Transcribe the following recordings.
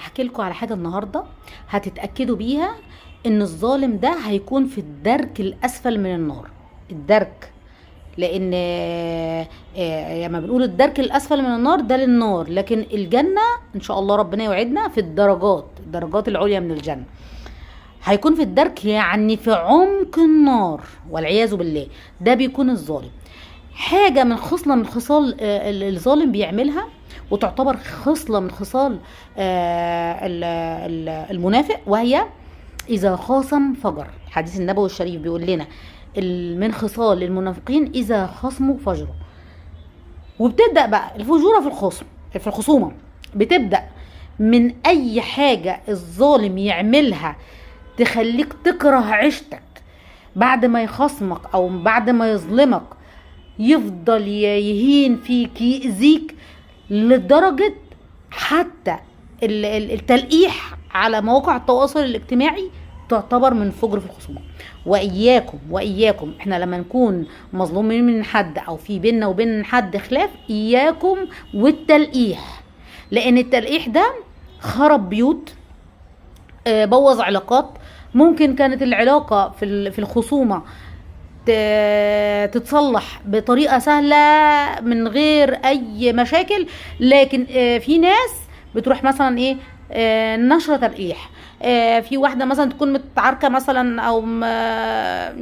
هحكي لكم على حاجه النهارده هتتاكدوا بيها ان الظالم ده هيكون في الدرك الاسفل من النار. الدرك، لان لما بنقول الدرك الاسفل من النار ده للنار، لكن الجنه ان شاء الله ربنا يوعدنا في الدرجات العليا من الجنه. هيكون في الدرك، يعني في عمق النار والعياذ بالله. ده بيكون الظالم. حاجه من خصله من خصال الظالم بيعملها، وتعتبر خصله من خصال المنافق، وهي اذا خاصم فجر. الحديث النبوي الشريف بيقول لنا من خصال المنافقين اذا خصموا فجروا. وبتبدا بقى الفجوره في الخصومه بتبدا من اي حاجه الظالم يعملها تخليك تكره عيشتك بعد ما يخصمك او بعد ما يظلمك، يفضل يهين فيك يأذيك لدرجة حتى التلقيح على مواقع التواصل الاجتماعي تعتبر من فجر في الخصومة. وإياكم احنا لما نكون مظلومين من حد او في بيننا وبين حد خلاف، إياكم والتلقيح، لان التلقيح ده خرب بيوت، بوظ علاقات. ممكن كانت العلاقة في الخصومة تتصلح بطريقة سهلة من غير اي مشاكل، لكن في ناس بتروح مثلا نشرة تلقيح. في واحدة مثلا تكون متعاركة مثلا او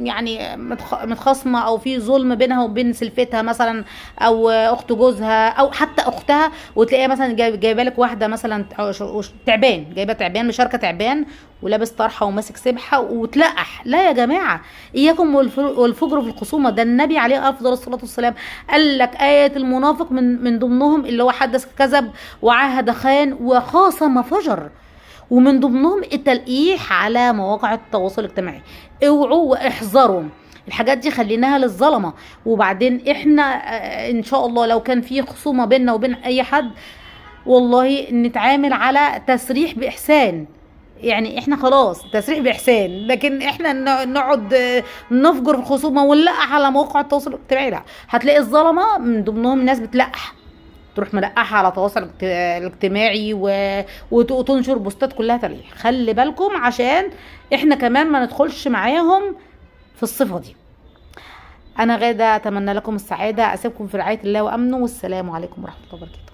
يعني متخاصمة، او في ظلم بينها وبين سلفتها مثلا، او اخت جوزها، او حتى اختها، وتلاقيها مثلا جايبه لك واحدة مثلا تعبان، جايبه تعبان، مشاركة تعبان ولابس طرحه وماسك سبحه وتلقح. لا يا جماعه، اياكم والفجر في الخصومه. ده النبي عليه افضل الصلاه والسلام قال لك ايه المنافق من ضمنهم اللي هو حدث كذب وعاهد خان وخاصم فجر، ومن ضمنهم التلقيح على مواقع التواصل الاجتماعي. اوعوا واحذروا الحاجات دي، خليناها للظلمه. وبعدين احنا ان شاء الله لو كان في خصومه بيننا وبين اي حد، والله نتعامل على تسريح باحسان. يعني احنا خلاص تسريح باحسان، لكن احنا نقعد نفجر في الخصومه ونلقح على مواقع التواصل الاجتماعي. لا، هتلاقي الظلمه من ضمنهم ناس بتلقح، تروح ملقحه على التواصل الاجتماعي وتنشر بوستات كلها تلقيح. خلي بالكم عشان احنا كمان ما ندخلش معاهم في الصفه دي. انا غاده اتمنى لكم السعاده، اسيبكم في رعايه الله وامنه، والسلام عليكم ورحمه الله وبركاته.